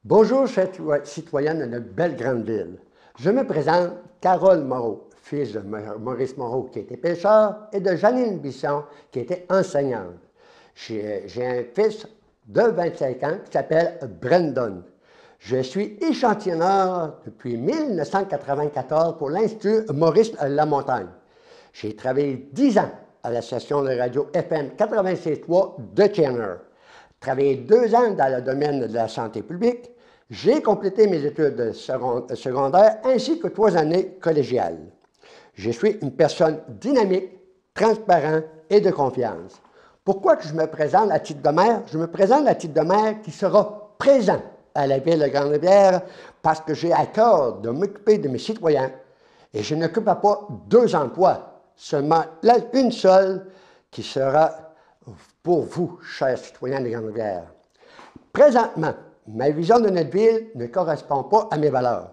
Bonjour, chers citoyens de notre belle grande ville. Je me présente Carole Moreau, fils de Maurice Moreau qui était pêcheur et de Janine Bisson qui était enseignante. J'ai un fils de 25 ans qui s'appelle Brandon. Je suis échantillonneur depuis 1994 pour l'Institut Maurice Lamontagne. J'ai travaillé 10 ans à la station de radio FM 96.3 de Chandler. Travaillé 2 ans dans le domaine de la santé publique. J'ai complété mes études secondaires ainsi que 3 années collégiales. Je suis une personne dynamique, transparente et de confiance. Pourquoi que je me présente à titre de maire? Je me présente à titre de maire qui sera présent à la ville de Grande-Rivière parce que j'ai à cœur de m'occuper de mes citoyens et je n'occupe pas 2 emplois, seulement une seule qui sera pour vous, chers citoyens de Grande-Rivière. Présentement, ma vision de notre ville ne correspond pas à mes valeurs.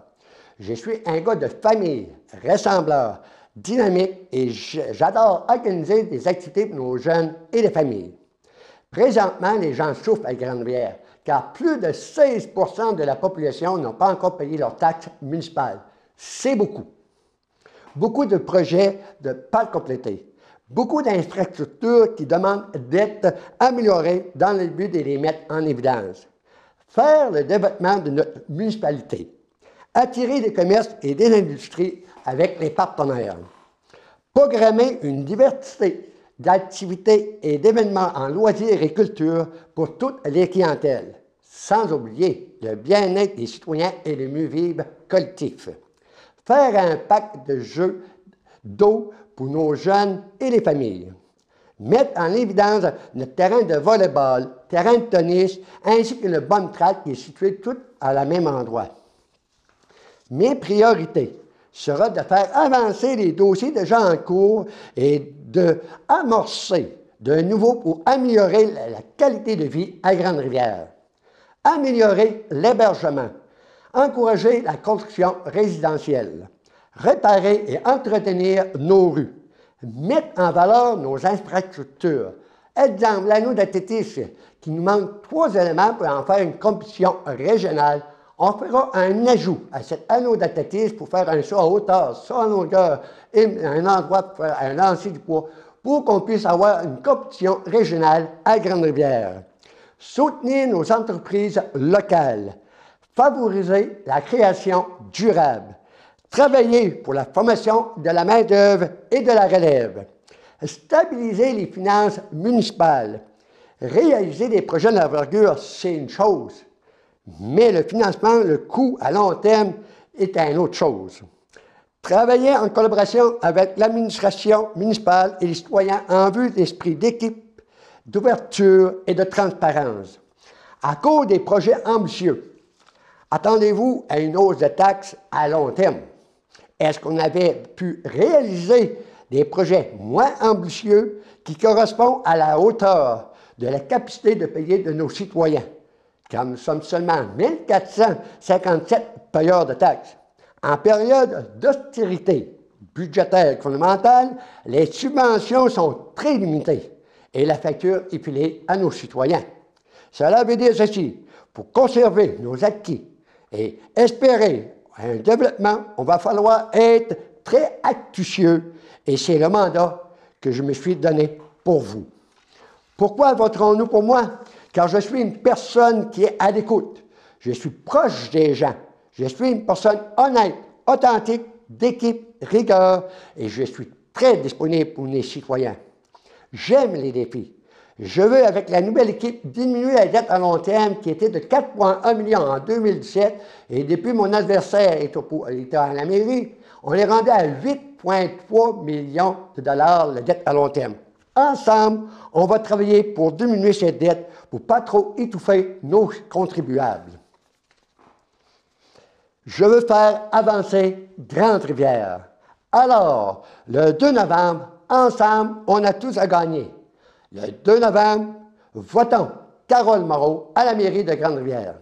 Je suis un gars de famille, rassembleur, dynamique et j'adore organiser des activités pour nos jeunes et les familles. Présentement, les gens souffrent à Grande-Rivière car plus de 16 % de la population n'ont pas encore payé leurs taxes municipales. C'est beaucoup. Beaucoup de projets de pas complétés. Beaucoup d'infrastructures qui demandent d'être améliorées dans le but de les mettre en évidence. Faire le développement de notre municipalité. Attirer des commerces et des industries avec les partenaires. Programmer une diversité d'activités et d'événements en loisirs et culture pour toutes les clientèles, sans oublier le bien-être des citoyens et le mieux-vivre collectif. Faire un pack de jeux d'eau pour nos jeunes et les familles. Mettre en évidence notre terrain de volleyball, terrain de tennis, ainsi que le bon track qui est situé tout à la même endroit. Mes priorités sera de faire avancer les dossiers déjà en cours et d'amorcer de nouveau pour améliorer la qualité de vie à Grande-Rivière. Améliorer l'hébergement. Encourager la construction résidentielle. Réparer et entretenir nos rues. Mettre en valeur nos infrastructures. Exemple, l'anneau d'athlétisme, qui nous manque 3 éléments pour en faire une compétition régionale. On fera un ajout à cet anneau d'athlétisme pour faire un saut à hauteur, saut en longueur et un endroit pour faire un lancer du poids pour qu'on puisse avoir une compétition régionale à Grande-Rivière. Soutenir nos entreprises locales. Favoriser la création durable. Travailler pour la formation de la main-d'œuvre et de la relève. Stabiliser les finances municipales. Réaliser des projets d'envergure, c'est une chose. Mais le financement, le coût à long terme est une autre chose. Travailler en collaboration avec l'administration municipale et les citoyens en vue d'esprit d'équipe, d'ouverture et de transparence. À cause des projets ambitieux, attendez-vous à une hausse de taxes à long terme. Est-ce qu'on avait pu réaliser des projets moins ambitieux qui correspondent à la hauteur de la capacité de payer de nos citoyens? Car nous sommes seulement 1457 payeurs de taxes. En période d'austérité budgétaire et fondamentale, les subventions sont très limitées et la facture est filée à nos citoyens. Cela veut dire ceci, pour conserver nos acquis et espérer un développement, on va falloir être très astucieux et c'est le mandat que je me suis donné pour vous. Pourquoi voterons-nous pour moi? Car je suis une personne qui est à l'écoute. Je suis proche des gens. Je suis une personne honnête, authentique, d'équipe, rigueur, et je suis très disponible pour les citoyens. J'aime les défis. Je veux, avec la nouvelle équipe, diminuer la dette à long terme qui était de 4,1 millions en 2017, et depuis mon adversaire était à la mairie, on est rendu à 8,3 millions de dollars la dette à long terme. Ensemble, on va travailler pour diminuer cette dette, pour ne pas trop étouffer nos contribuables. Je veux faire avancer Grande-Rivière. Alors, le 2 novembre, ensemble, on a tous à gagner. Le 2 novembre, votons Carole Moreau à la mairie de Grande-Rivière.